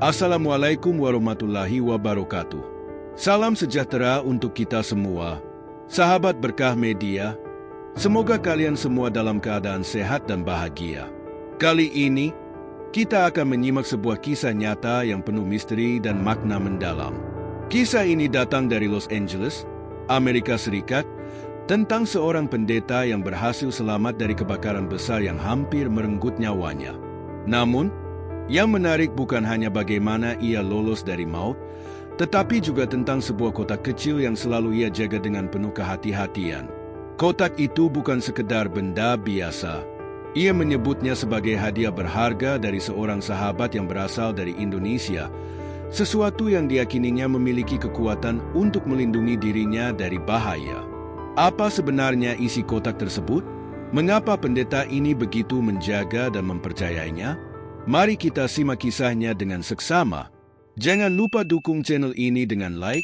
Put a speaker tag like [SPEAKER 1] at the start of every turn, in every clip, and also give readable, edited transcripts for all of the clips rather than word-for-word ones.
[SPEAKER 1] Assalamualaikum warahmatullahi wabarakatuh. Salam sejahtera untuk kita semua. Sahabat Berkah Media, semoga kalian semua dalam keadaan sehat dan bahagia. Kali ini, kita akan menyimak sebuah kisah nyata yang penuh misteri dan makna mendalam. Kisah ini datang dari Los Angeles, Amerika Serikat, tentang seorang pendeta yang berhasil selamat dari kebakaran besar yang hampir merenggut nyawanya. Namun, yang menarik bukan hanya bagaimana ia lolos dari maut, tetapi juga tentang sebuah kotak kecil yang selalu ia jaga dengan penuh kehati-hatian. Kotak itu bukan sekedar benda biasa. Ia menyebutnya sebagai hadiah berharga dari seorang sahabat yang berasal dari Indonesia, sesuatu yang diyakininya memiliki kekuatan untuk melindungi dirinya dari bahaya. Apa sebenarnya isi kotak tersebut? Mengapa pendeta ini begitu menjaga dan mempercayainya? Mari kita simak kisahnya dengan seksama. Jangan lupa dukung channel ini dengan like,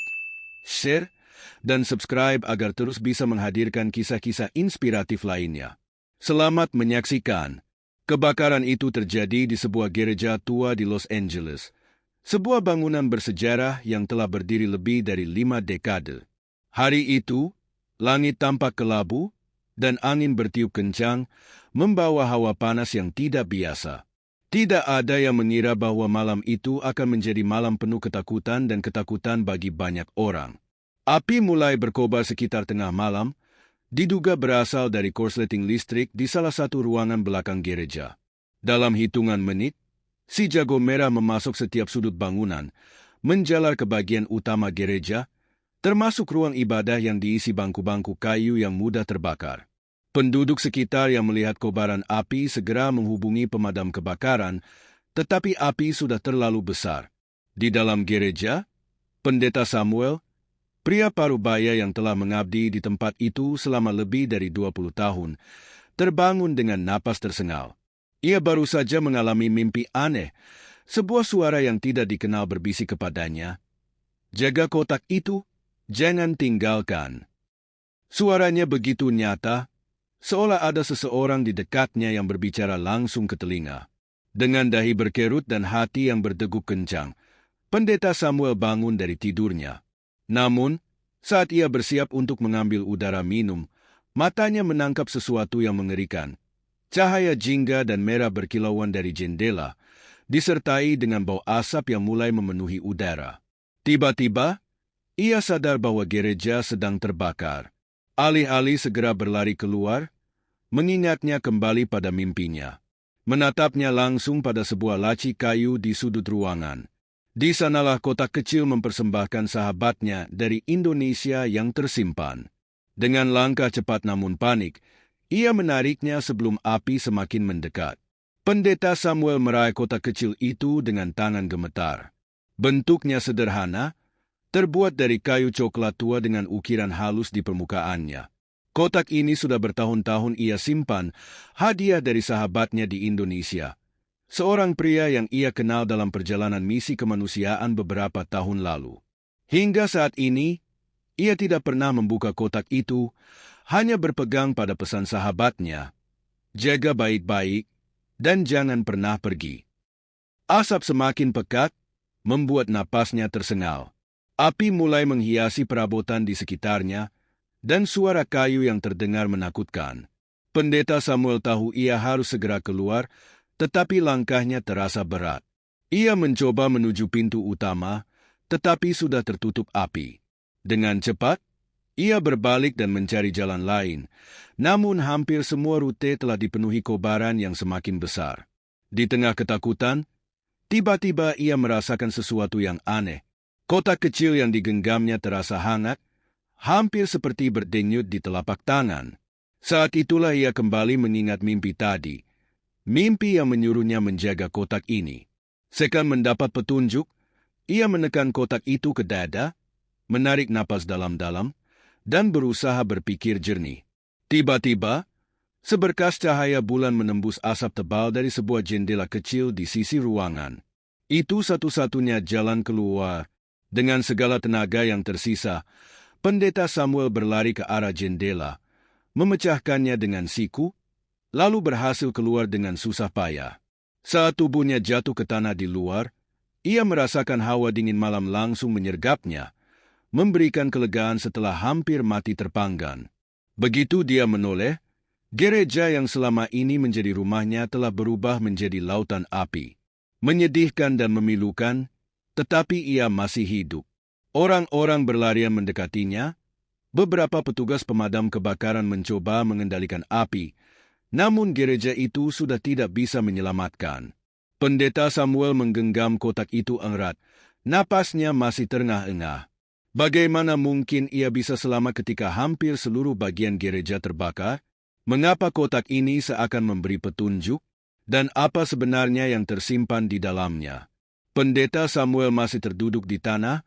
[SPEAKER 1] share, dan subscribe agar terus bisa menghadirkan kisah-kisah inspiratif lainnya. Selamat menyaksikan. Kebakaran itu terjadi di sebuah gereja tua di Los Angeles. Sebuah bangunan bersejarah yang telah berdiri lebih dari 5 dekade. Hari itu, langit tampak kelabu, dan angin bertiup kencang, membawa hawa panas yang tidak biasa. Tidak ada yang mengira bahwa malam itu akan menjadi malam penuh ketakutan dan ketakutan bagi banyak orang. Api mulai berkobar sekitar tengah malam, diduga berasal dari korsleting listrik di salah satu ruangan belakang gereja. Dalam hitungan menit, si jago merah memasuk setiap sudut bangunan, menjalar ke bagian utama gereja, termasuk ruang ibadah yang diisi bangku-bangku kayu yang mudah terbakar. Penduduk sekitar yang melihat kobaran api segera menghubungi pemadam kebakaran, tetapi api sudah terlalu besar. Di dalam gereja, Pendeta Samuel, pria parubaya yang telah mengabdi di tempat itu selama lebih dari 20 tahun, terbangun dengan napas tersengal. Ia baru saja mengalami mimpi aneh, sebuah suara yang tidak dikenal berbisik kepadanya, "Jaga kotak itu, jangan tinggalkan." Suaranya begitu nyata, seolah ada seseorang di dekatnya yang berbicara langsung ke telinga. Dengan dahi berkerut dan hati yang berdegup kencang, Pendeta Samuel bangun dari tidurnya. Namun, saat ia bersiap untuk mengambil udara minum, matanya menangkap sesuatu yang mengerikan. Cahaya jingga dan merah berkilauan dari jendela, disertai dengan bau asap yang mulai memenuhi udara. Tiba-tiba, ia sadar bahwa gereja sedang terbakar. Alih-alih segera berlari keluar, mengingatnya kembali pada mimpinya. Menatapnya langsung pada sebuah laci kayu di sudut ruangan. Di sanalah kotak kecil mempersembahkan sahabatnya dari Indonesia yang tersimpan. Dengan langkah cepat namun panik, ia menariknya sebelum api semakin mendekat. Pendeta Samuel meraih kotak kecil itu dengan tangan gemetar. Bentuknya sederhana, terbuat dari kayu coklat tua dengan ukiran halus di permukaannya. Kotak ini sudah bertahun-tahun ia simpan, hadiah dari sahabatnya di Indonesia. Seorang pria yang ia kenal dalam perjalanan misi kemanusiaan beberapa tahun lalu. Hingga saat ini, ia tidak pernah membuka kotak itu, hanya berpegang pada pesan sahabatnya, "Jaga baik-baik, dan jangan pernah pergi." Asap semakin pekat, membuat napasnya tersengal. Api mulai menghiasi perabotan di sekitarnya, dan suara kayu yang terdengar menakutkan. Pendeta Samuel tahu ia harus segera keluar, tetapi langkahnya terasa berat. Ia mencoba menuju pintu utama, tetapi sudah tertutup api. Dengan cepat, ia berbalik dan mencari jalan lain, namun hampir semua rute telah dipenuhi kobaran yang semakin besar. Di tengah ketakutan, tiba-tiba ia merasakan sesuatu yang aneh. Kotak kecil yang digenggamnya terasa hangat, hampir seperti berdenyut di telapak tangan. Saat itulah ia kembali mengingat mimpi tadi. Mimpi yang menyuruhnya menjaga kotak ini. Sekan mendapat petunjuk, ia menekan kotak itu ke dada, menarik napas dalam-dalam, dan berusaha berpikir jernih. Tiba-tiba, seberkas cahaya bulan menembus asap tebal dari sebuah jendela kecil di sisi ruangan. Itu satu-satunya jalan keluar. Dengan segala tenaga yang tersisa, Pendeta Samuel berlari ke arah jendela, memecahkannya dengan siku, lalu berhasil keluar dengan susah payah. Saat tubuhnya jatuh ke tanah di luar, Ia merasakan hawa dingin malam langsung menyergapnya, memberikan kelegaan setelah hampir mati terpanggang. Begitu dia menoleh, gereja yang selama ini menjadi rumahnya telah berubah menjadi lautan api. Menyedihkan dan memilukan, tetapi ia masih hidup. Orang-orang berlarian mendekatinya. Beberapa petugas pemadam kebakaran mencoba mengendalikan api, namun gereja itu sudah tidak bisa menyelamatkan. Pendeta Samuel menggenggam kotak itu erat. Napasnya masih terengah-engah. Bagaimana mungkin ia bisa selamat ketika hampir seluruh bagian gereja terbakar? Mengapa kotak ini seakan memberi petunjuk? Dan apa sebenarnya yang tersimpan di dalamnya? Pendeta Samuel masih terduduk di tanah,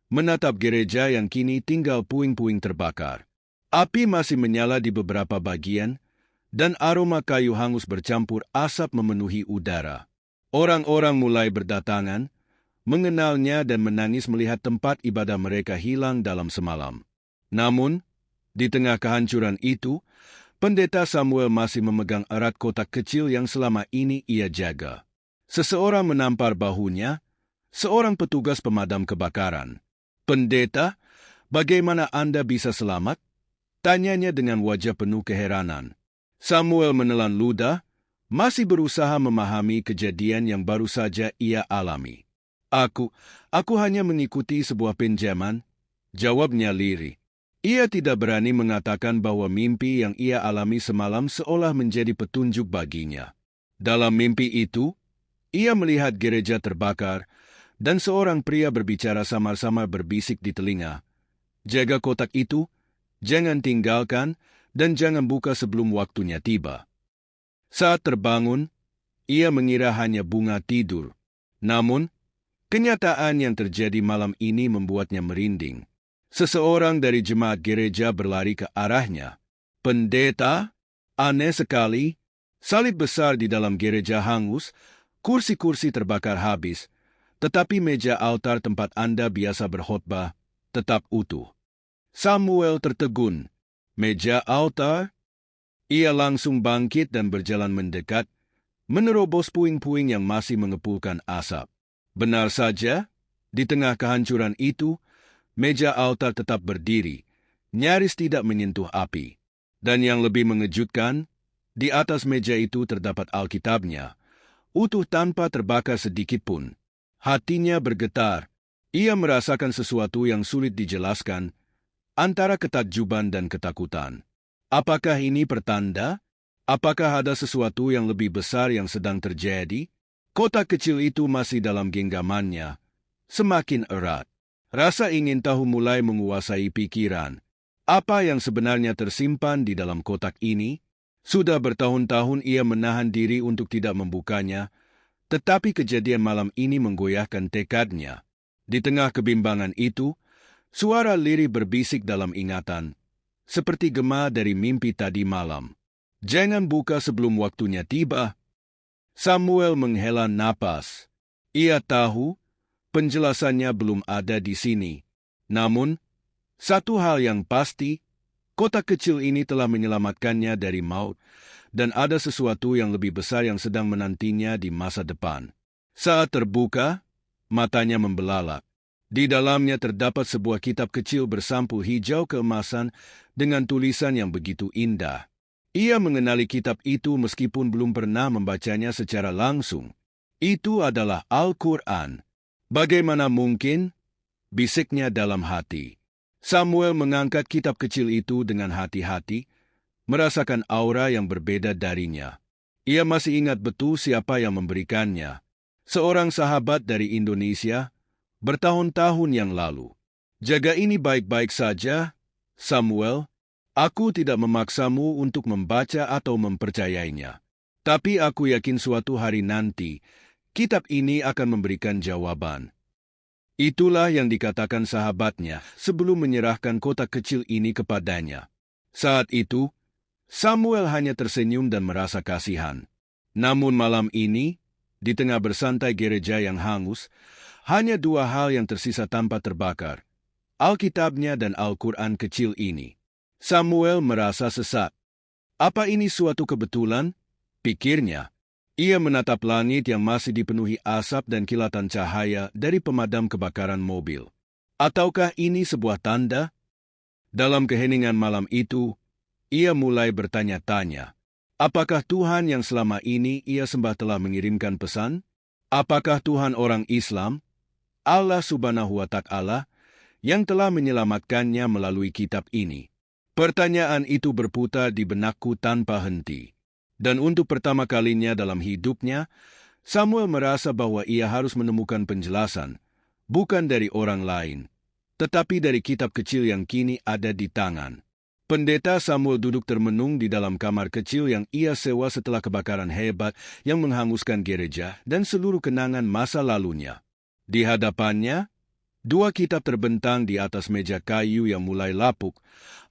[SPEAKER 1] menatap gereja yang kini tinggal puing-puing terbakar. Api masih menyala di beberapa bagian, dan aroma kayu hangus bercampur asap memenuhi udara. Orang-orang mulai berdatangan, mengenalnya dan menangis melihat tempat ibadah mereka hilang dalam semalam. Namun, di tengah kehancuran itu, Pendeta Samuel masih memegang erat kotak kecil yang selama ini ia jaga. Seseorang menampar bahunya, seorang petugas pemadam kebakaran. "Pendeta, bagaimana Anda bisa selamat?" tanyanya dengan wajah penuh keheranan. Samuel menelan ludah, masih berusaha memahami kejadian yang baru saja ia alami. Aku hanya mengikuti sebuah pinjaman," jawabnya lirih. Ia tidak berani mengatakan bahwa mimpi yang ia alami semalam seolah menjadi petunjuk baginya. Dalam mimpi itu, ia melihat gereja terbakar, dan seorang pria berbicara samar-samar berbisik di telinga, "Jaga kotak itu, jangan tinggalkan, dan jangan buka sebelum waktunya tiba." Saat terbangun, ia mengira hanya bunga tidur. Namun, kenyataan yang terjadi malam ini membuatnya merinding. Seseorang dari jemaat gereja berlari ke arahnya. "Pendeta, aneh sekali. Salib besar di dalam gereja hangus, kursi-kursi terbakar habis, tetapi meja altar tempat Anda biasa berkhotbah tetap utuh." Samuel tertegun. "Meja altar?" Ia langsung bangkit dan berjalan mendekat, menerobos puing-puing yang masih mengepulkan asap. Benar saja, di tengah kehancuran itu, meja altar tetap berdiri, nyaris tidak menyentuh api. Dan yang lebih mengejutkan, di atas meja itu terdapat Alkitabnya, utuh tanpa terbakar sedikit pun. Hatinya bergetar. Ia merasakan sesuatu yang sulit dijelaskan, antara ketakjuban dan ketakutan. Apakah ini pertanda? Apakah ada sesuatu yang lebih besar yang sedang terjadi? Kotak kecil itu masih dalam genggamannya, semakin erat. Rasa ingin tahu mulai menguasai pikiran. Apa yang sebenarnya tersimpan di dalam kotak ini? Sudah bertahun-tahun ia menahan diri untuk tidak membukanya, tetapi kejadian malam ini menggoyahkan tekadnya. Di tengah kebimbangan itu, suara lirih berbisik dalam ingatan, seperti gema dari mimpi tadi malam. "Jangan buka sebelum waktunya tiba." Samuel menghela napas. Ia tahu penjelasannya belum ada di sini. Namun, satu hal yang pasti, kotak kecil ini telah menyelamatkannya dari maut, dan ada sesuatu yang lebih besar yang sedang menantinya di masa depan. Saat terbuka, matanya membelalak. Di dalamnya terdapat sebuah kitab kecil bersampul hijau keemasan dengan tulisan yang begitu indah. Ia mengenali kitab itu meskipun belum pernah membacanya secara langsung. Itu adalah Al-Quran. "Bagaimana mungkin?" bisiknya dalam hati. Samuel mengangkat kitab kecil itu dengan hati-hati, merasakan aura yang berbeda darinya. Ia masih ingat betul siapa yang memberikannya. Seorang sahabat dari Indonesia, bertahun-tahun yang lalu. "Jaga ini baik-baik saja, Samuel. Aku tidak memaksamu untuk membaca atau mempercayainya. Tapi aku yakin suatu hari nanti, kitab ini akan memberikan jawaban." Itulah yang dikatakan sahabatnya sebelum menyerahkan kotak kecil ini kepadanya. Saat itu, Samuel hanya tersenyum dan merasa kasihan. Namun malam ini, di tengah bersantai gereja yang hangus, hanya dua hal yang tersisa tanpa terbakar: Alkitabnya dan Al-Quran kecil ini. Samuel merasa sesat. Apa ini suatu kebetulan? Pikirnya. Ia menatap langit yang masih dipenuhi asap dan kilatan cahaya dari pemadam kebakaran mobil. Ataukah ini sebuah tanda? Dalam keheningan malam itu, ia mulai bertanya-tanya. Apakah Tuhan yang selama ini ia sembah telah mengirimkan pesan? Apakah Tuhan orang Islam, Allah Subhanahu wa Ta'ala, yang telah menyelamatkannya melalui kitab ini? Pertanyaan itu berputar di benakku tanpa henti. Dan untuk pertama kalinya dalam hidupnya, Samuel merasa bahwa ia harus menemukan penjelasan, bukan dari orang lain, tetapi dari kitab kecil yang kini ada di tangan. Pendeta Samuel duduk termenung di dalam kamar kecil yang ia sewa setelah kebakaran hebat yang menghanguskan gereja dan seluruh kenangan masa lalunya. Di hadapannya, dua kitab terbentang di atas meja kayu yang mulai lapuk,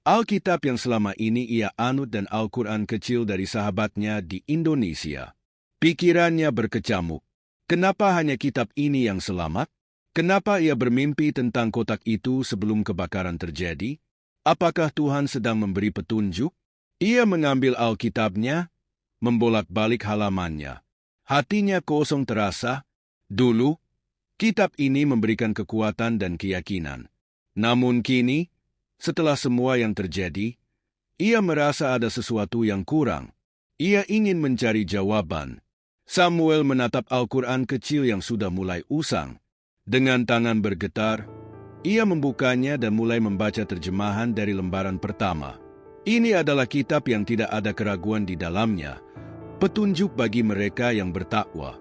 [SPEAKER 1] Alkitab yang selama ini ia anut dan Al-Quran kecil dari sahabatnya di Indonesia. Pikirannya berkecamuk. Kenapa hanya kitab ini yang selamat? Kenapa ia bermimpi tentang kotak itu sebelum kebakaran terjadi? Apakah Tuhan sedang memberi petunjuk? Ia mengambil Alkitabnya, membolak-balik halamannya. Hatinya kosong terasa. Dulu, kitab ini memberikan kekuatan dan keyakinan. Namun kini, setelah semua yang terjadi, ia merasa ada sesuatu yang kurang. Ia ingin mencari jawaban. Samuel menatap Al-Quran kecil yang sudah mulai usang. Dengan tangan bergetar, ia membukanya dan mulai membaca terjemahan dari lembaran pertama. Ini adalah kitab yang tidak ada keraguan di dalamnya, petunjuk bagi mereka yang bertakwa.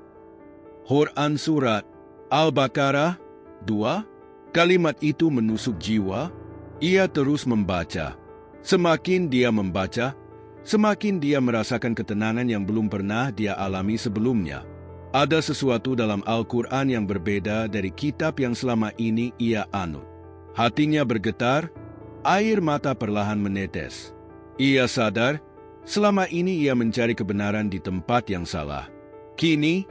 [SPEAKER 1] Quran Surat Al-Baqarah 2, kalimat itu menusuk jiwa. Ia terus membaca. Semakin dia membaca, semakin dia merasakan ketenangan yang belum pernah dia alami sebelumnya. Ada sesuatu dalam Al-Quran yang berbeda dari kitab yang selama ini ia anut. Hatinya bergetar, air mata perlahan menetes. Ia sadar, selama ini ia mencari kebenaran di tempat yang salah. Kini,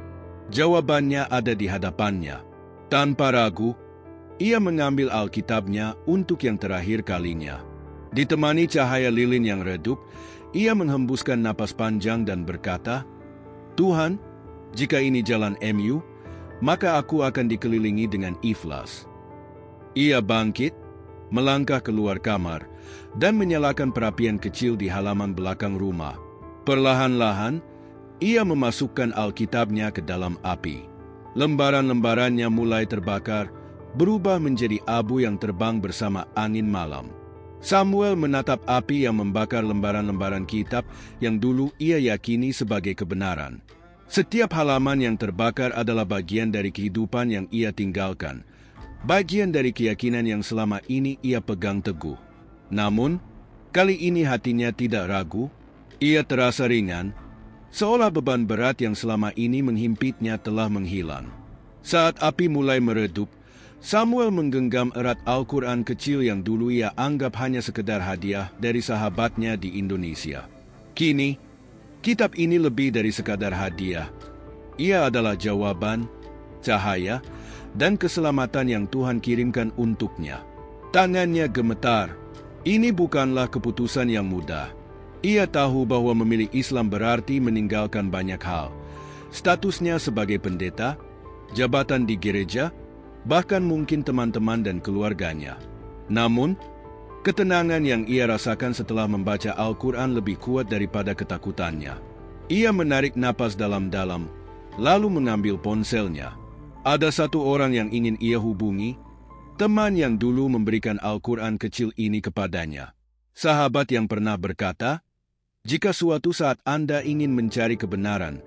[SPEAKER 1] jawabannya ada di hadapannya. Tanpa ragu, ia mengambil Alkitabnya untuk yang terakhir kalinya. Ditemani cahaya lilin yang redup, ia menghembuskan napas panjang dan berkata, Tuhan, jika ini jalan MU, maka aku akan dikelilingi dengan ikhlas. Ia bangkit, melangkah keluar kamar, dan menyalakan perapian kecil di halaman belakang rumah. Perlahan-lahan, ia memasukkan Alkitabnya ke dalam api. Lembaran-lembarannya mulai terbakar, berubah menjadi abu yang terbang bersama angin malam. Samuel menatap api yang membakar lembaran-lembaran kitab yang dulu ia yakini sebagai kebenaran. Setiap halaman yang terbakar adalah bagian dari kehidupan yang ia tinggalkan, bagian dari keyakinan yang selama ini ia pegang teguh. Namun, kali ini hatinya tidak ragu, ia terasa ringan, seolah beban berat yang selama ini menghimpitnya telah menghilang. Saat api mulai meredup, Samuel menggenggam erat Al-Quran kecil yang dulu ia anggap hanya sekedar hadiah dari sahabatnya di Indonesia. Kini, kitab ini lebih dari sekadar hadiah. Ia adalah jawaban, cahaya, dan keselamatan yang Tuhan kirimkan untuknya. Tangannya gemetar. Ini bukanlah keputusan yang mudah. Ia tahu bahwa memilih Islam berarti meninggalkan banyak hal. Statusnya sebagai pendeta, jabatan di gereja, bahkan mungkin teman-teman dan keluarganya. Namun, ketenangan yang ia rasakan setelah membaca Al-Quran lebih kuat daripada ketakutannya. Ia menarik napas dalam-dalam, lalu mengambil ponselnya. Ada satu orang yang ingin ia hubungi, teman yang dulu memberikan Al-Quran kecil ini kepadanya. Sahabat yang pernah berkata, jika suatu saat Anda ingin mencari kebenaran,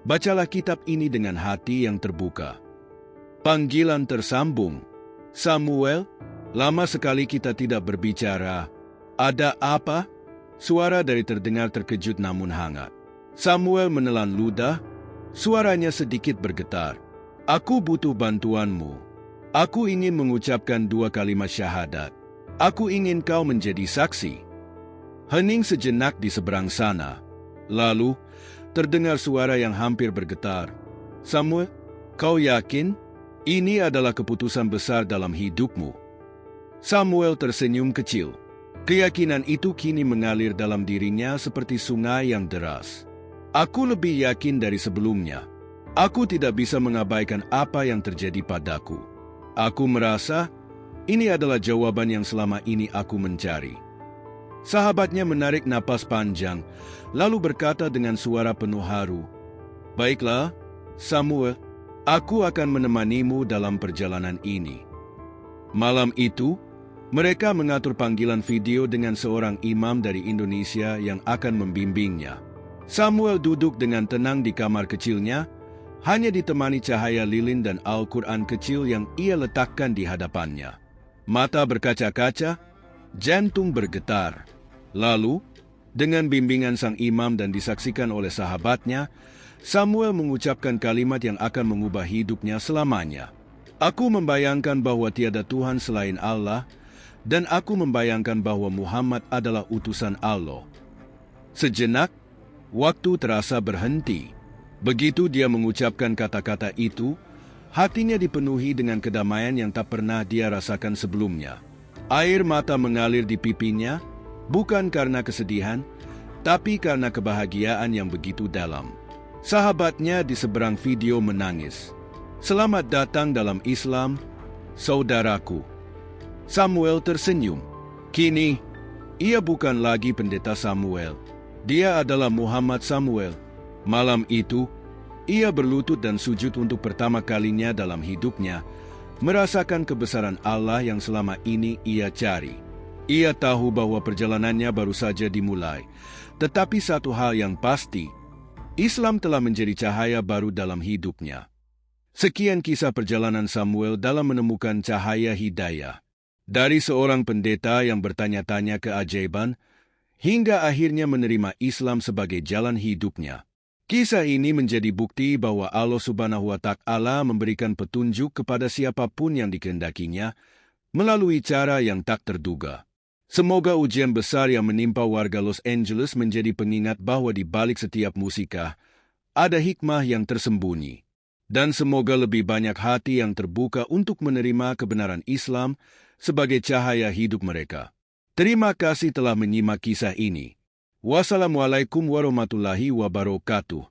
[SPEAKER 1] bacalah kitab ini dengan hati yang terbuka. Panggilan tersambung. Samuel, lama sekali kita tidak berbicara. Ada apa? Suara dari terdengar terkejut namun hangat. Samuel menelan ludah, suaranya sedikit bergetar. Aku butuh bantuanmu. Aku ingin mengucapkan 2 kalimat syahadat. Aku ingin kau menjadi saksi. Hening sejenak di seberang sana. Lalu, terdengar suara yang hampir bergetar. Samuel, kau yakin? Ini adalah keputusan besar dalam hidupmu. Samuel tersenyum kecil. Keyakinan itu kini mengalir dalam dirinya seperti sungai yang deras. Aku lebih yakin dari sebelumnya. Aku tidak bisa mengabaikan apa yang terjadi padaku. Aku merasa ini adalah jawaban yang selama ini aku mencari. Sahabatnya menarik napas panjang, lalu berkata dengan suara penuh haru, "Baiklah, Samuel, aku akan menemanimu dalam perjalanan ini." Malam itu, mereka mengatur panggilan video dengan seorang imam dari Indonesia yang akan membimbingnya. Samuel duduk dengan tenang di kamar kecilnya, hanya ditemani cahaya lilin dan Al-Quran kecil yang ia letakkan di hadapannya. Mata berkaca-kaca, jantung bergetar. Lalu, dengan bimbingan sang imam dan disaksikan oleh sahabatnya, Samuel mengucapkan kalimat yang akan mengubah hidupnya selamanya. "Aku membayangkan bahwa tiada Tuhan selain Allah, dan aku membayangkan bahwa Muhammad adalah utusan Allah." Sejenak, waktu terasa berhenti. Begitu dia mengucapkan kata-kata itu, hatinya dipenuhi dengan kedamaian yang tak pernah dia rasakan sebelumnya. Air mata mengalir di pipinya, bukan karena kesedihan, tapi karena kebahagiaan yang begitu dalam. Sahabatnya di seberang video menangis. "Selamat datang dalam Islam, saudaraku." Samuel tersenyum. Kini, ia bukan lagi pendeta Samuel. Dia adalah Muhammad Samuel. Malam itu, ia berlutut dan sujud untuk pertama kalinya dalam hidupnya, merasakan kebesaran Allah yang selama ini ia cari. Ia tahu bahwa perjalanannya baru saja dimulai, tetapi satu hal yang pasti, Islam telah menjadi cahaya baru dalam hidupnya. Sekian kisah perjalanan Samuel dalam menemukan cahaya hidayah. Dari seorang pendeta yang bertanya-tanya keajaiban, hingga akhirnya menerima Islam sebagai jalan hidupnya. Kisah ini menjadi bukti bahwa Allah Subhanahu wa Ta'ala memberikan petunjuk kepada siapapun yang dikehendakinya melalui cara yang tak terduga. Semoga ujian besar yang menimpa warga Los Angeles menjadi pengingat bahwa di balik setiap musibah ada hikmah yang tersembunyi. Dan semoga lebih banyak hati yang terbuka untuk menerima kebenaran Islam sebagai cahaya hidup mereka. Terima kasih telah menyimak kisah ini. Wassalamualaikum warahmatullahi wabarakatuh.